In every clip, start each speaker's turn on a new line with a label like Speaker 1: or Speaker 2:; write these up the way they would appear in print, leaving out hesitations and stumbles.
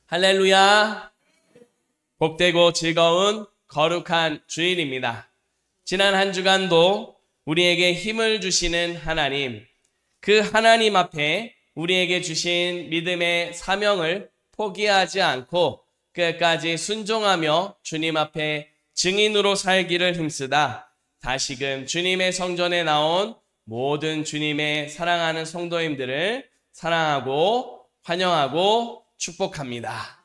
Speaker 1: 할렐루야. 복되고 즐거운 거룩한 주일입니다. 지난 한 주간도 우리에게 힘을 주시는 하나님, 그 하나님 앞에 우리에게 주신 믿음의 사명을 포기하지 않고 끝까지 순종하며 주님 앞에 증인으로 살기를 힘쓰다 다시금 주님의 성전에 나온 모든 주님의 사랑하는 성도님들을 사랑하고 환영하고 축복합니다.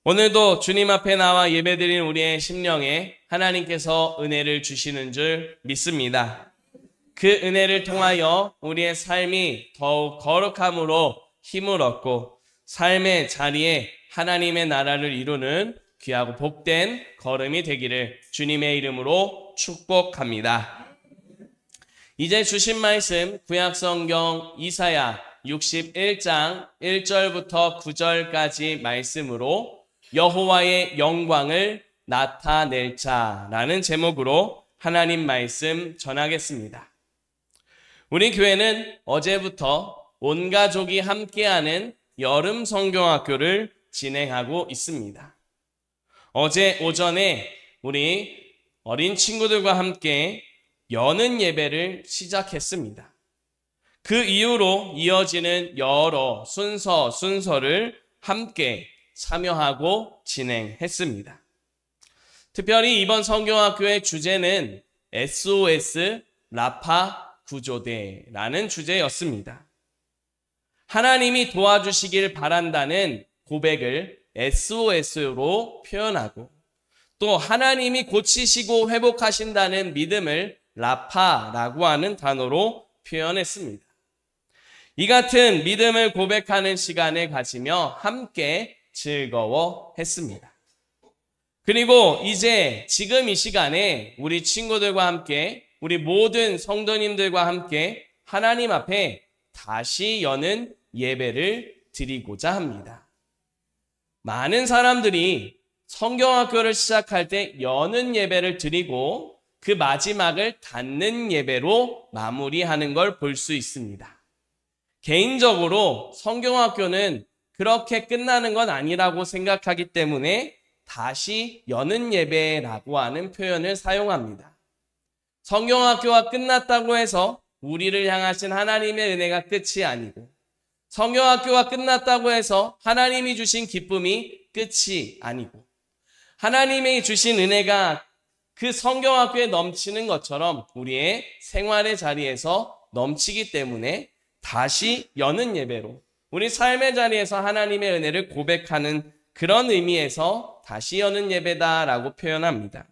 Speaker 1: 오늘도 주님 앞에 나와 예배드린 우리의 심령에 하나님께서 은혜를 주시는 줄 믿습니다. 그 은혜를 통하여 우리의 삶이 더욱 거룩함으로 힘을 얻고 삶의 자리에 하나님의 나라를 이루는 귀하고 복된 걸음이 되기를 주님의 이름으로 축복합니다. 이제 주신 말씀 구약성경 이사야 61장 1절부터 9절까지 말씀으로 여호와의 영광을 나타낼 자라는 제목으로 하나님 말씀 전하겠습니다. 우리 교회는 어제부터 온 가족이 함께하는 여름 성경학교를 진행하고 있습니다. 어제 오전에 우리 어린 친구들과 함께 여는 예배를 시작했습니다. 그 이후로 이어지는 여러 순서를 함께 참여하고 진행했습니다. 특별히 이번 성경학교의 주제는 SOS 라파 구조대라는 주제였습니다. 하나님이 도와주시길 바란다는 고백을 SOS로 표현하고 또 하나님이 고치시고 회복하신다는 믿음을 라파라고 하는 단어로 표현했습니다. 이 같은 믿음을 고백하는 시간을 가지며 함께 즐거워했습니다. 그리고 이제 지금 이 시간에 우리 친구들과 함께 우리 모든 성도님들과 함께 하나님 앞에 다시 여는 예배를 드리고자 합니다. 많은 사람들이 성경학교를 시작할 때 여는 예배를 드리고 그 마지막을 닫는 예배로 마무리하는 걸 볼 수 있습니다. 개인적으로 성경학교는 그렇게 끝나는 건 아니라고 생각하기 때문에 다시 여는 예배라고 하는 표현을 사용합니다. 성경학교가 끝났다고 해서 우리를 향하신 하나님의 은혜가 끝이 아니고 성경학교가 끝났다고 해서 하나님이 주신 기쁨이 끝이 아니고 하나님이 주신 은혜가 그 성경학교에 넘치는 것처럼 우리의 생활의 자리에서 넘치기 때문에 다시 여는 예배로 우리 삶의 자리에서 하나님의 은혜를 고백하는 그런 의미에서 다시 여는 예배다라고 표현합니다.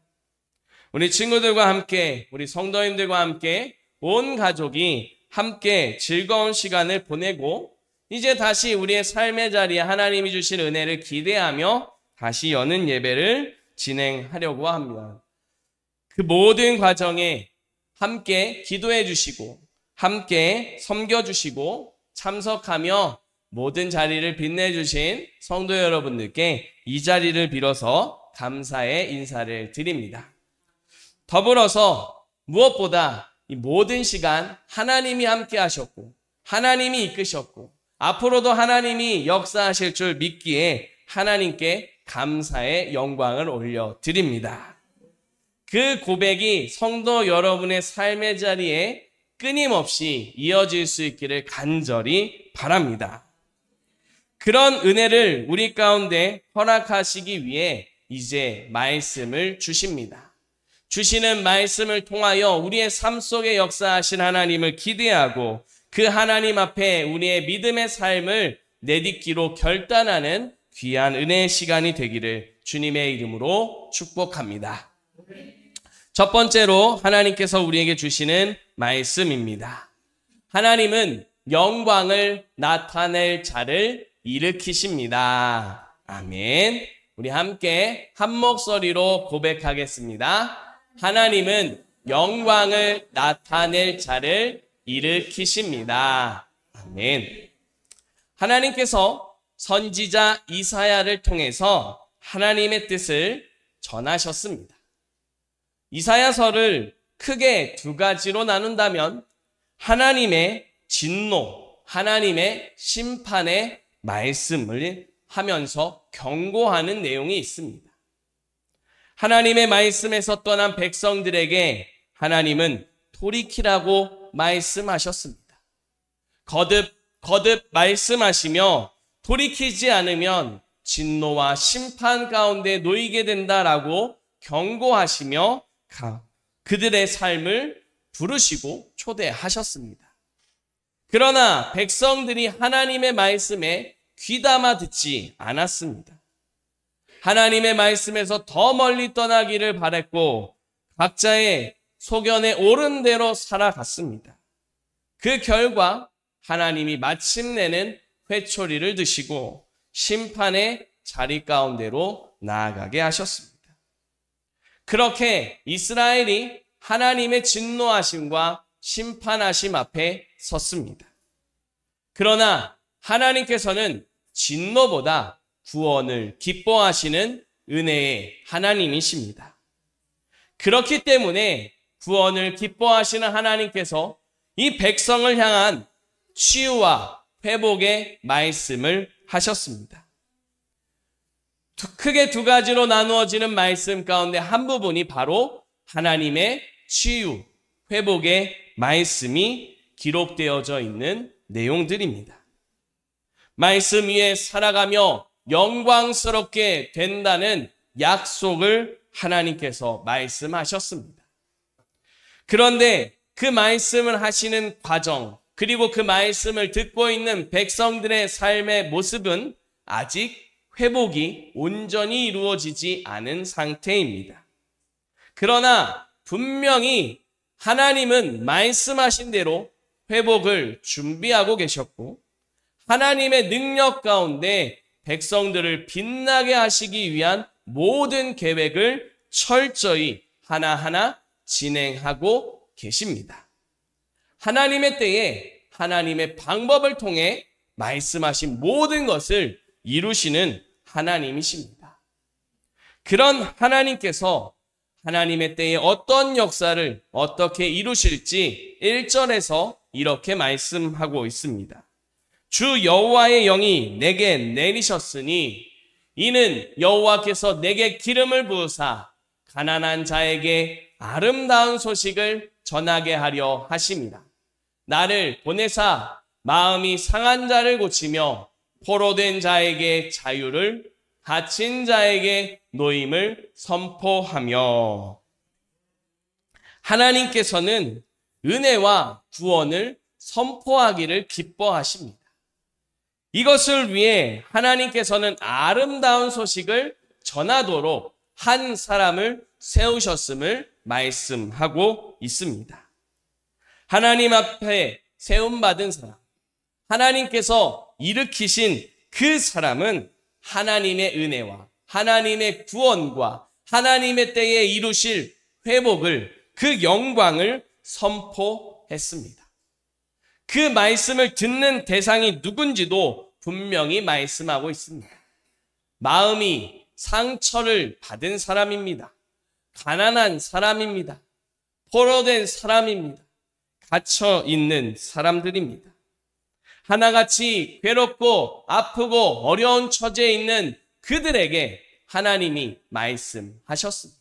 Speaker 1: 우리 친구들과 함께 우리 성도님들과 함께 온 가족이 함께 즐거운 시간을 보내고 이제 다시 우리의 삶의 자리에 하나님이 주신 은혜를 기대하며 다시 여는 예배를 진행하려고 합니다. 그 모든 과정에 함께 기도해 주시고 함께 섬겨주시고 참석하며 모든 자리를 빛내주신 성도 여러분들께 이 자리를 빌어서 감사의 인사를 드립니다. 더불어서 무엇보다 이 모든 시간 하나님이 함께 하셨고 하나님이 이끄셨고 앞으로도 하나님이 역사하실 줄 믿기에 하나님께 감사의 영광을 올려드립니다. 그 고백이 성도 여러분의 삶의 자리에 끊임없이 이어질 수 있기를 간절히 바랍니다. 그런 은혜를 우리 가운데 허락하시기 위해 이제 말씀을 주십니다. 주시는 말씀을 통하여 우리의 삶 속에 역사하신 하나님을 기대하고 그 하나님 앞에 우리의 믿음의 삶을 내딛기로 결단하는 귀한 은혜의 시간이 되기를 주님의 이름으로 축복합니다. 첫 번째로 하나님께서 우리에게 주시는 말씀입니다. 하나님은 영광을 나타낼 자를 일으키십니다. 아멘. 우리 함께 한 목소리로 고백하겠습니다. 하나님은 영광을 나타낼 자를 일으키십니다. 아멘. 하나님께서 선지자 이사야를 통해서 하나님의 뜻을 전하셨습니다. 이사야서를 크게 두 가지로 나눈다면 하나님의 진노, 하나님의 심판의 말씀을 하면서 경고하는 내용이 있습니다. 하나님의 말씀에서 떠난 백성들에게 하나님은 돌이키라고 말씀하셨습니다. 거듭 말씀하시며 돌이키지 않으면 진노와 심판 가운데 놓이게 된다라고 경고하시며 그들의 삶을 부르시고 초대하셨습니다. 그러나 백성들이 하나님의 말씀에 귀담아 듣지 않았습니다. 하나님의 말씀에서 더 멀리 떠나기를 바랬고 각자의 소견에 옳은 대로 살아갔습니다. 그 결과 하나님이 마침내는 회초리를 드시고 심판의 자리 가운데로 나아가게 하셨습니다. 그렇게 이스라엘이 하나님의 진노하심과 심판하심 앞에 섰습니다. 그러나 하나님께서는 진노보다 구원을 기뻐하시는 은혜의 하나님이십니다. 그렇기 때문에 구원을 기뻐하시는 하나님께서 이 백성을 향한 치유와 회복의 말씀을 하셨습니다. 크게 두 가지로 나누어지는 말씀 가운데 한 부분이 바로 하나님의 치유, 회복의 말씀이 기록되어져 있는 내용들입니다. 말씀 위에 살아가며 영광스럽게 된다는 약속을 하나님께서 말씀하셨습니다. 그런데 그 말씀을 하시는 과정, 그리고 그 말씀을 듣고 있는 백성들의 삶의 모습은 아직 회복이 온전히 이루어지지 않은 상태입니다. 그러나 분명히 하나님은 말씀하신 대로 회복을 준비하고 계셨고 하나님의 능력 가운데 백성들을 빛나게 하시기 위한 모든 계획을 철저히 하나하나 진행하고 계십니다. 하나님의 때에 하나님의 방법을 통해 말씀하신 모든 것을 이루시는 하나님이십니다. 그런 하나님께서 하나님의 때에 어떤 역사를 어떻게 이루실지 1절에서 이렇게 말씀하고 있습니다. 주 여호와의 영이 내게 내리셨으니 이는 여호와께서 내게 기름을 부으사 가난한 자에게 아름다운 소식을 전하게 하려 하심이라. 나를 보내사 마음이 상한 자를 고치며 포로된 자에게 자유를, 갇힌 자에게 노임을 선포하며. 하나님께서는 은혜와 구원을 선포하기를 기뻐하십니다. 이것을 위해 하나님께서는 아름다운 소식을 전하도록 한 사람을 세우셨음을 말씀하고 있습니다. 하나님 앞에 세움받은 사람, 하나님께서 일으키신 그 사람은 하나님의 은혜와 하나님의 구원과 하나님의 때에 이루실 회복을, 그 영광을 선포했습니다. 그 말씀을 듣는 대상이 누군지도 분명히 말씀하고 있습니다. 마음이 상처를 받은 사람입니다. 가난한 사람입니다. 포로된 사람입니다. 갇혀 있는 사람들입니다. 하나같이 괴롭고 아프고 어려운 처지에 있는 그들에게 하나님이 말씀하셨습니다.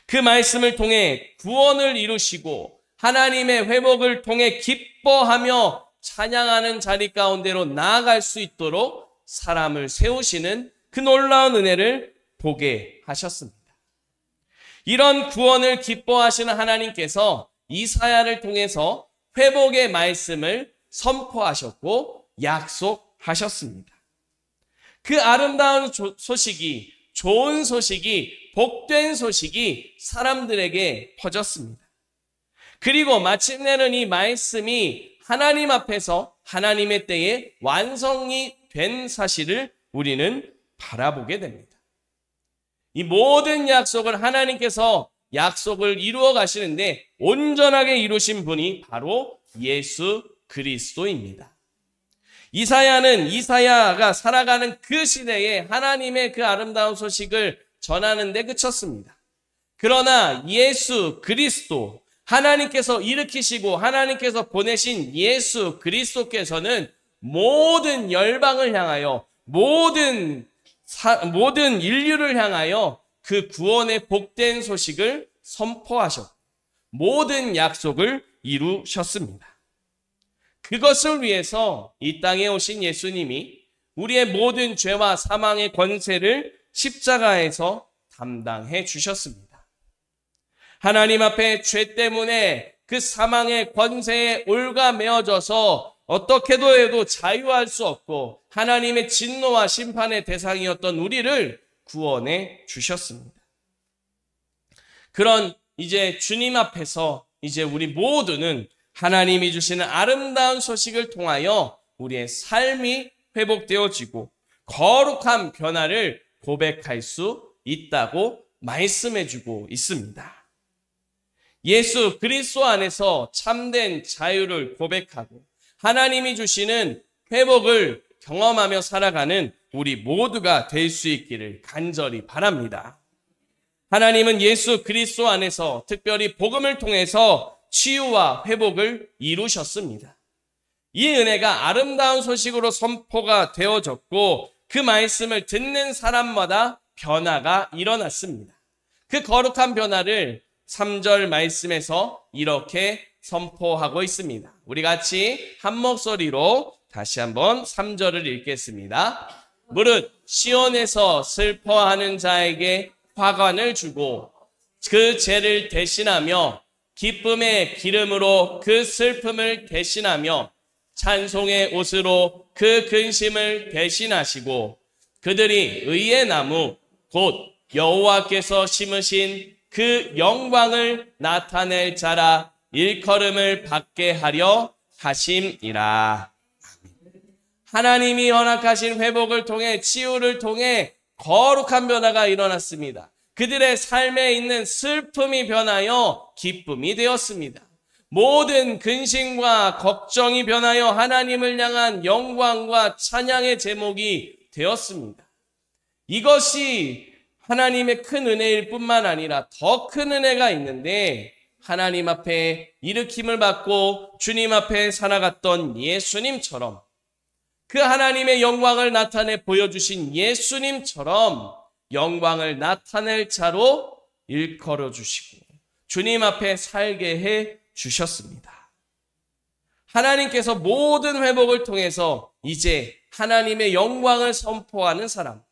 Speaker 1: 그 말씀을 통해 구원을 이루시고 하나님의 회복을 통해 기뻐하며 찬양하는 자리 가운데로 나아갈 수 있도록 사람을 세우시는 그 놀라운 은혜를 보게 하셨습니다. 이런 구원을 기뻐하시는 하나님께서 이사야를 통해서 회복의 말씀을 선포하셨고 약속하셨습니다. 그 아름다운 소식이, 좋은 소식이, 복된 소식이 사람들에게 퍼졌습니다. 그리고 마침내는 이 말씀이 하나님 앞에서 하나님의 때에 완성이 된 사실을 우리는 바라보게 됩니다. 이 모든 약속을 하나님께서 약속을 이루어 가시는데 온전하게 이루신 분이 바로 예수 그리스도입니다. 이사야는 이사야가 살아가는 그 시대에 하나님의 그 아름다운 소식을 전하는 데 그쳤습니다. 그러나 예수 그리스도, 하나님께서 일으키시고 하나님께서 보내신 예수 그리스도께서는 모든 열방을 향하여, 모든 인류를 향하여 그 구원의 복된 소식을 선포하셨고 모든 약속을 이루셨습니다. 그것을 위해서 이 땅에 오신 예수님이 우리의 모든 죄와 사망의 권세를 십자가에서 담당해 주셨습니다. 하나님 앞에 죄 때문에 그 사망의 권세에 올가매어져서 어떻게도 해도 자유할 수 없고 하나님의 진노와 심판의 대상이었던 우리를 구원해 주셨습니다. 그런 이제 주님 앞에서 이제 우리 모두는 하나님이 주시는 아름다운 소식을 통하여 우리의 삶이 회복되어지고 거룩한 변화를 고백할 수 있다고 말씀해주고 있습니다. 예수 그리스도 안에서 참된 자유를 고백하고 하나님이 주시는 회복을 경험하며 살아가는 우리 모두가 될 수 있기를 간절히 바랍니다. 하나님은 예수 그리스도 안에서 특별히 복음을 통해서 치유와 회복을 이루셨습니다. 이 은혜가 아름다운 소식으로 선포가 되어졌고 그 말씀을 듣는 사람마다 변화가 일어났습니다. 그 거룩한 변화를 3절 말씀에서 이렇게 선포하고 있습니다. 우리 같이 한 목소리로 다시 한번 3절을 읽겠습니다. 무릇 시온에서 슬퍼하는 자에게 화관을 주고 그 죄를 대신하며 기쁨의 기름으로 그 슬픔을 대신하며 찬송의 옷으로 그 근심을 대신하시고 그들이 의의 나무 곧 여호와께서 심으신 그 영광을 나타낼 자라 일컬음을 받게 하려 하심이라. 하나님이 허락하신 회복을 통해 치유를 통해 거룩한 변화가 일어났습니다. 그들의 삶에 있는 슬픔이 변하여 기쁨이 되었습니다. 모든 근심과 걱정이 변하여 하나님을 향한 영광과 찬양의 제목이 되었습니다. 이것이 하나님의 큰 은혜일 뿐만 아니라 더 큰 은혜가 있는데 하나님 앞에 일으킴을 받고 주님 앞에 살아갔던 예수님처럼 그 하나님의 영광을 나타내 보여주신 예수님처럼 영광을 나타낼 자로 일컬어 주시고 주님 앞에 살게 해 주셨습니다. 하나님께서 모든 회복을 통해서 이제 하나님의 영광을 선포하는 사람,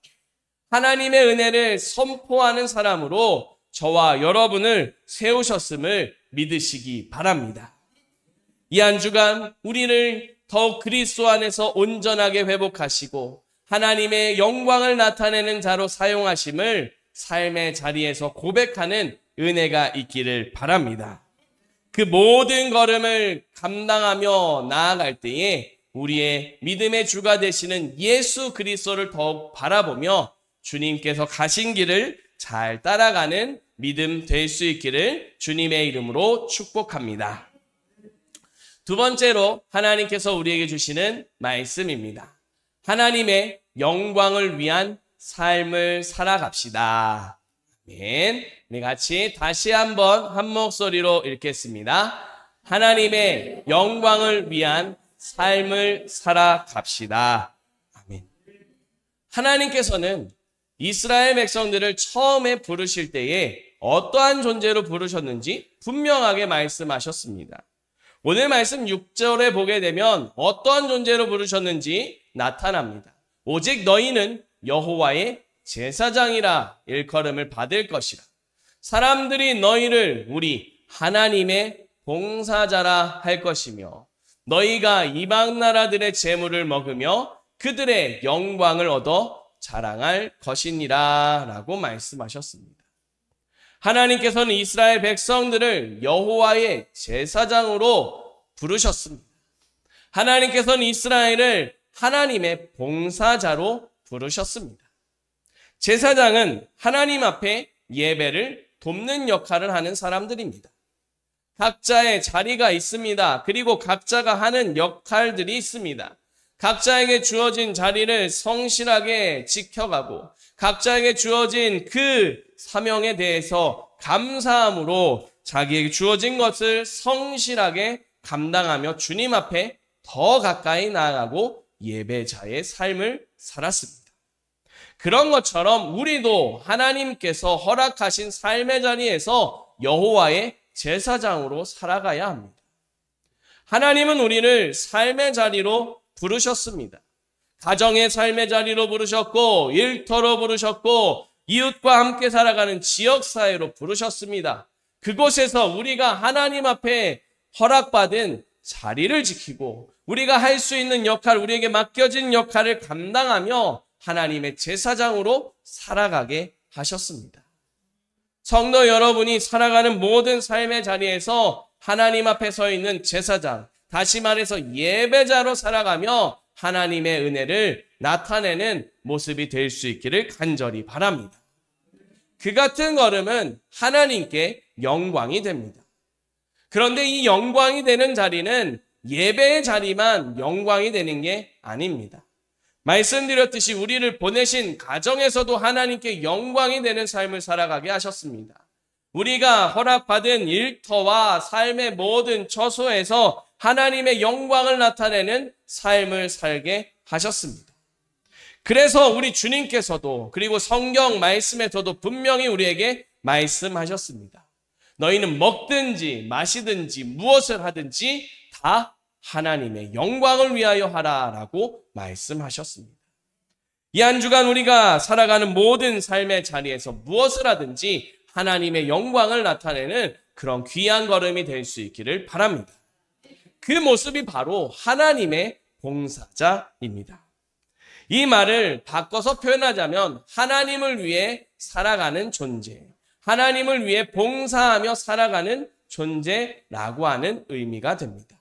Speaker 1: 하나님의 은혜를 선포하는 사람으로 저와 여러분을 세우셨음을 믿으시기 바랍니다. 이 한 주간 우리를 더욱 그리스도 안에서 온전하게 회복하시고 하나님의 영광을 나타내는 자로 사용하심을 삶의 자리에서 고백하는 은혜가 있기를 바랍니다. 그 모든 걸음을 감당하며 나아갈 때에 우리의 믿음의 주가 되시는 예수 그리스도를 더욱 바라보며 주님께서 가신 길을 잘 따라가는 믿음 될 수 있기를 주님의 이름으로 축복합니다. 두 번째로 하나님께서 우리에게 주시는 말씀입니다. 하나님의 영광을 위한 삶을 살아갑시다. 아멘. 우리 같이 다시 한번 한 목소리로 읽겠습니다. 하나님의 영광을 위한 삶을 살아갑시다. 아멘. 하나님께서는 이스라엘 백성들을 처음에 부르실 때에 어떠한 존재로 부르셨는지 분명하게 말씀하셨습니다. 오늘 말씀 6절에 보게 되면 어떠한 존재로 부르셨는지 나타납니다. 오직 너희는 여호와의 제사장이라 일컬음을 받을 것이라. 사람들이 너희를 우리 하나님의 봉사자라 할 것이며 너희가 이방 나라들의 재물을 먹으며 그들의 영광을 얻어 자랑할 것이니라 라고 말씀하셨습니다. 하나님께서는 이스라엘 백성들을 여호와의 제사장으로 부르셨습니다. 하나님께서는 이스라엘을 하나님의 봉사자로 부르셨습니다. 제사장은 하나님 앞에 예배를 돕는 역할을 하는 사람들입니다. 각자의 자리가 있습니다. 그리고 각자가 하는 역할들이 있습니다. 각자에게 주어진 자리를 성실하게 지켜가고 각자에게 주어진 그 사명에 대해서 감사함으로 자기에게 주어진 것을 성실하게 감당하며 주님 앞에 더 가까이 나아가고 예배자의 삶을 살았습니다. 그런 것처럼 우리도 하나님께서 허락하신 삶의 자리에서 여호와의 제사장으로 살아가야 합니다. 하나님은 우리를 삶의 자리로 부르셨습니다. 가정의 삶의 자리로 부르셨고, 일터로 부르셨고, 이웃과 함께 살아가는 지역사회로 부르셨습니다. 그곳에서 우리가 하나님 앞에 허락받은 자리를 지키고 우리가 할 수 있는 역할, 우리에게 맡겨진 역할을 감당하며 하나님의 제사장으로 살아가게 하셨습니다. 성도 여러분이 살아가는 모든 삶의 자리에서 하나님 앞에 서 있는 제사장, 다시 말해서 예배자로 살아가며 하나님의 은혜를 나타내는 모습이 될 수 있기를 간절히 바랍니다. 그 같은 걸음은 하나님께 영광이 됩니다. 그런데 이 영광이 되는 자리는 예배의 자리만 영광이 되는 게 아닙니다. 말씀드렸듯이 우리를 보내신 가정에서도 하나님께 영광이 되는 삶을 살아가게 하셨습니다. 우리가 허락받은 일터와 삶의 모든 처소에서 하나님의 영광을 나타내는 삶을 살게 하셨습니다. 그래서 우리 주님께서도 그리고 성경 말씀에서도 분명히 우리에게 말씀하셨습니다. 너희는 먹든지 마시든지 무엇을 하든지 다 하나님의 영광을 위하여 하라라고 말씀하셨습니다. 이 한 주간 우리가 살아가는 모든 삶의 자리에서 무엇을 하든지 하나님의 영광을 나타내는 그런 귀한 걸음이 될 수 있기를 바랍니다. 그 모습이 바로 하나님의 봉사자입니다. 이 말을 바꿔서 표현하자면 하나님을 위해 살아가는 존재, 하나님을 위해 봉사하며 살아가는 존재라고 하는 의미가 됩니다.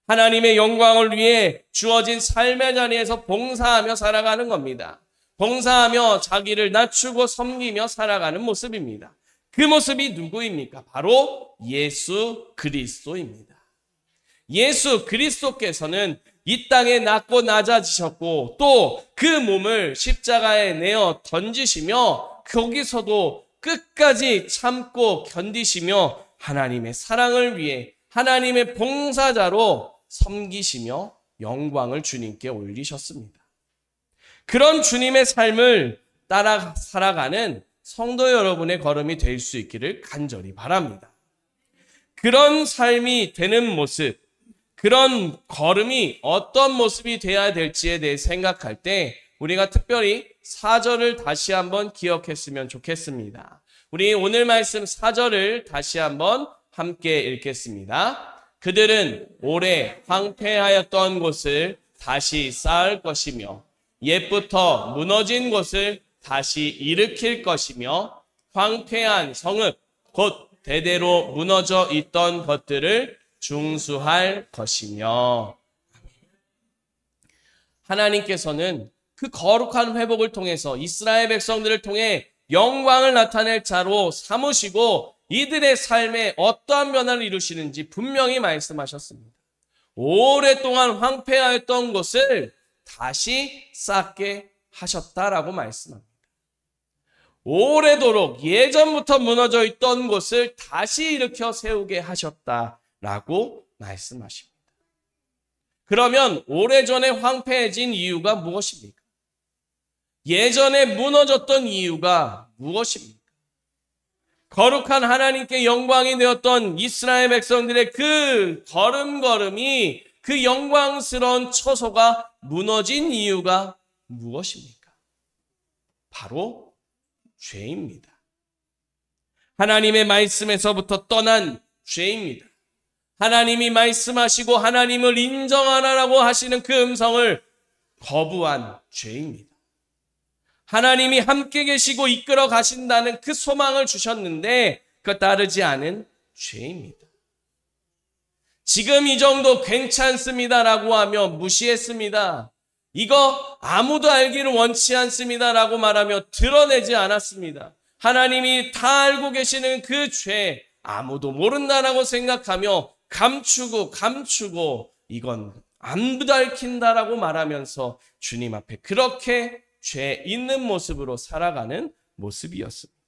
Speaker 1: 하나님의 영광을 위해 주어진 삶의 자리에서 봉사하며 살아가는 겁니다. 봉사하며 자기를 낮추고 섬기며 살아가는 모습입니다. 그 모습이 누구입니까? 바로 예수 그리스도입니다. 예수 그리스도께서는 이 땅에 낮고 낮아지셨고 또 그 몸을 십자가에 내어 던지시며 거기서도 끝까지 참고 견디시며 하나님의 사랑을 위해 하나님의 봉사자로 섬기시며 영광을 주님께 올리셨습니다. 그런 주님의 삶을 따라 살아가는 성도 여러분의 걸음이 될 수 있기를 간절히 바랍니다. 그런 삶이 되는 모습, 그런 걸음이 어떤 모습이 되어야 될지에 대해 생각할 때 우리가 특별히 4절을 다시 한번 기억했으면 좋겠습니다. 우리 오늘 말씀 4절을 다시 한번 함께 읽겠습니다. 그들은 오래 황폐하였던 곳을 다시 쌓을 것이며 옛부터 무너진 곳을 다시 일으킬 것이며 황폐한 성읍 곧 대대로 무너져 있던 것들을 중수할 것이며. 하나님께서는 그 거룩한 회복을 통해서 이스라엘 백성들을 통해 영광을 나타낼 자로 삼으시고 이들의 삶에 어떠한 변화를 이루시는지 분명히 말씀하셨습니다. 오랫동안 황폐하였던 곳을 다시 쌓게 하셨다라고 말씀합니다. 오래도록 예전부터 무너져 있던 곳을 다시 일으켜 세우게 하셨다라고 말씀하십니다. 그러면 오래전에 황폐해진 이유가 무엇입니까? 예전에 무너졌던 이유가 무엇입니까? 거룩한 하나님께 영광이 되었던 이스라엘 백성들의 그 걸음걸음이 그 영광스러운 처소가 무너진 이유가 무엇입니까? 바로 죄입니다. 하나님의 말씀에서부터 떠난 죄입니다. 하나님이 말씀하시고 하나님을 인정하라고 하시는 그 음성을 거부한 죄입니다. 하나님이 함께 계시고 이끌어 가신다는 그 소망을 주셨는데 그것 따르지 않은 죄입니다. 지금 이 정도 괜찮습니다라고 하며 무시했습니다. 이거 아무도 알기를 원치 않습니다라고 말하며 드러내지 않았습니다. 하나님이 다 알고 계시는 그 죄 아무도 모른다라고 생각하며 감추고 이건 안 밝힌다라고 말하면서 주님 앞에 그렇게 죄 있는 모습으로 살아가는 모습이었습니다.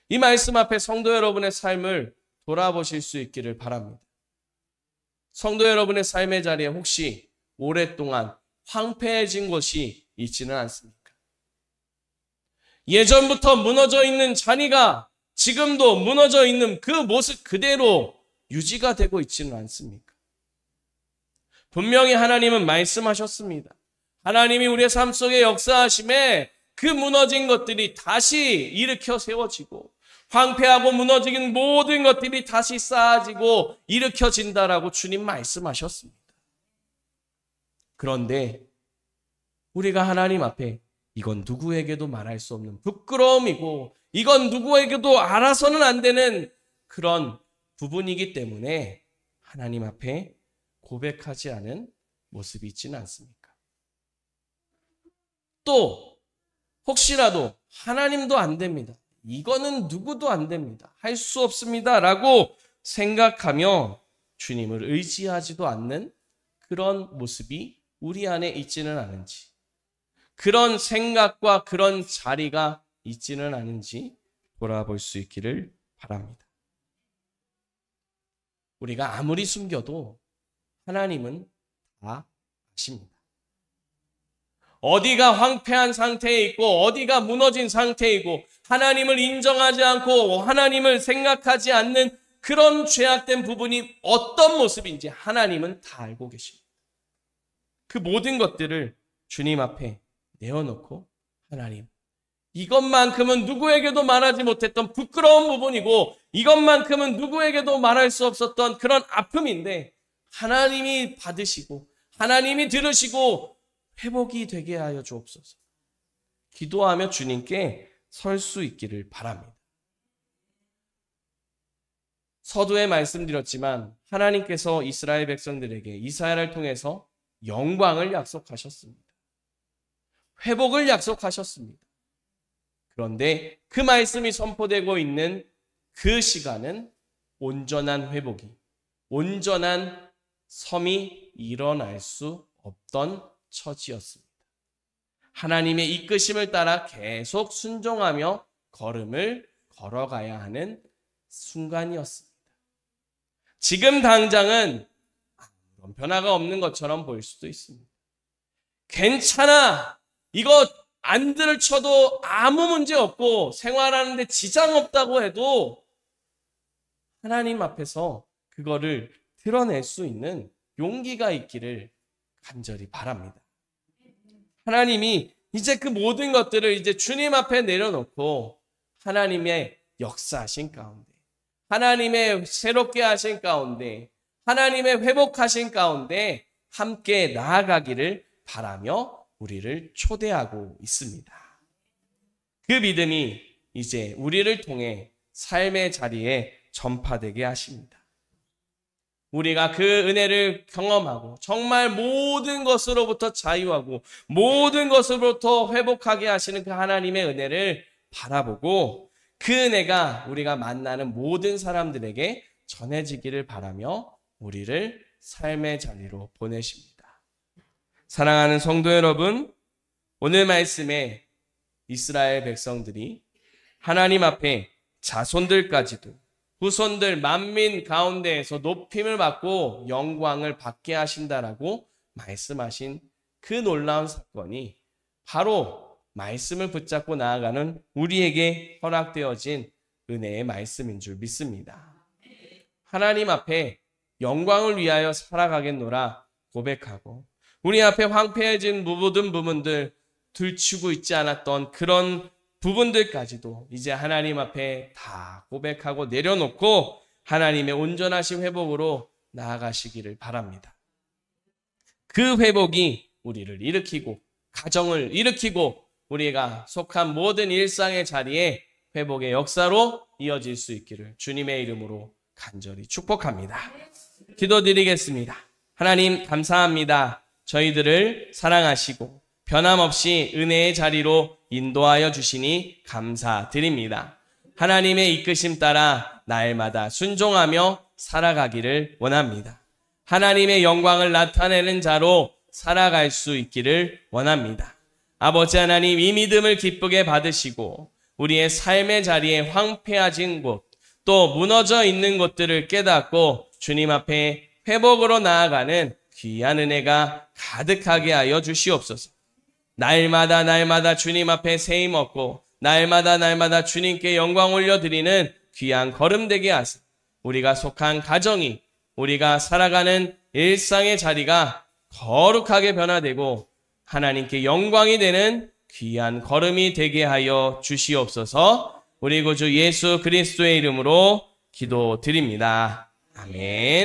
Speaker 1: 이 말씀 앞에 성도 여러분의 삶을 돌아보실 수 있기를 바랍니다. 성도 여러분의 삶의 자리에 혹시 오랫동안 황폐해진 곳이 있지는 않습니까? 예전부터 무너져 있는 자리가 지금도 무너져 있는 그 모습 그대로 유지가 되고 있지는 않습니까? 분명히 하나님은 말씀하셨습니다. 하나님이 우리의 삶 속에 역사하심에 그 무너진 것들이 다시 일으켜 세워지고 황폐하고 무너진 모든 것들이 다시 쌓아지고 일으켜진다라고 주님 말씀하셨습니다. 그런데 우리가 하나님 앞에 이건 누구에게도 말할 수 없는 부끄러움이고 이건 누구에게도 알아서는 안 되는 그런 부분이기 때문에 하나님 앞에 고백하지 않은 모습이 있지는 않습니까? 또 혹시라도 하나님도 안 됩니다. 이거는 누구도 안 됩니다. 할 수 없습니다. 라고 생각하며 주님을 의지하지도 않는 그런 모습이 우리 안에 있지는 않은지, 그런 생각과 그런 자리가 있지는 않은지 돌아볼 수 있기를 바랍니다. 우리가 아무리 숨겨도 하나님은 다 아십니다. 어디가 황폐한 상태에 있고 어디가 무너진 상태이고 하나님을 인정하지 않고 하나님을 생각하지 않는 그런 죄악된 부분이 어떤 모습인지 하나님은 다 알고 계십니다. 그 모든 것들을 주님 앞에 내어놓고 하나님, 이것만큼은 누구에게도 말하지 못했던 부끄러운 부분이고 이것만큼은 누구에게도 말할 수 없었던 그런 아픔인데 하나님이 받으시고 하나님이 들으시고 회복이 되게 하여 주옵소서. 기도하며 주님께 설 수 있기를 바랍니다. 서두에 말씀드렸지만 하나님께서 이스라엘 백성들에게 이사야를 통해서 영광을 약속하셨습니다. 회복을 약속하셨습니다. 그런데 그 말씀이 선포되고 있는 그 시간은 온전한 회복이, 온전한 섬이 일어날 수 없던 처지였습니다. 하나님의 이끄심을 따라 계속 순종하며 걸음을 걸어가야 하는 순간이었습니다. 지금 당장은 아무런 변화가 없는 것처럼 보일 수도 있습니다. 괜찮아, 이거 안들을 쳐도 아무 문제 없고 생활하는데 지장 없다고 해도 하나님 앞에서 그거를 드러낼 수 있는 용기가 있기를 간절히 바랍니다. 하나님이 이제 그 모든 것들을 이제 주님 앞에 내려놓고 하나님의 역사하신 가운데, 하나님의 새롭게 하신 가운데, 하나님의 회복하신 가운데 함께 나아가기를 바라며 우리를 초대하고 있습니다. 그 믿음이 이제 우리를 통해 삶의 자리에 전파되게 하십니다. 우리가 그 은혜를 경험하고 정말 모든 것으로부터 자유하고 모든 것으로부터 회복하게 하시는 그 하나님의 은혜를 바라보고 그 은혜가 우리가 만나는 모든 사람들에게 전해지기를 바라며 우리를 삶의 자리로 보내십니다. 사랑하는 성도 여러분, 오늘 말씀에 이스라엘 백성들이 하나님 앞에 자손들까지도 후손들 만민 가운데에서 높임을 받고 영광을 받게 하신다라고 말씀하신 그 놀라운 사건이 바로 말씀을 붙잡고 나아가는 우리에게 허락되어진 은혜의 말씀인 줄 믿습니다. 하나님 앞에 영광을 위하여 살아가겠노라 고백하고 우리 앞에 황폐해진 모든 부분들, 들추고 있지 않았던 그런 부분들까지도 이제 하나님 앞에 다 고백하고 내려놓고 하나님의 온전하신 회복으로 나아가시기를 바랍니다. 그 회복이 우리를 일으키고 가정을 일으키고 우리가 속한 모든 일상의 자리에 회복의 역사로 이어질 수 있기를 주님의 이름으로 간절히 축복합니다. 기도드리겠습니다. 하나님 감사합니다. 저희들을 사랑하시고 변함없이 은혜의 자리로 인도하여 주시니 감사드립니다. 하나님의 이끄심 따라 날마다 순종하며 살아가기를 원합니다. 하나님의 영광을 나타내는 자로 살아갈 수 있기를 원합니다. 아버지 하나님, 이 믿음을 기쁘게 받으시고 우리의 삶의 자리에 황폐해진 곳, 또 무너져 있는 곳들을 깨닫고 주님 앞에 회복으로 나아가는 귀한 은혜가 가득하게 하여 주시옵소서. 날마다 주님 앞에 세임 얻고 날마다 주님께 영광 올려드리는 귀한 걸음 되게 하사 우리가 속한 가정이 우리가 살아가는 일상의 자리가 거룩하게 변화되고 하나님께 영광이 되는 귀한 걸음이 되게 하여 주시옵소서. 우리 구주 예수 그리스도의 이름으로 기도드립니다. 아멘.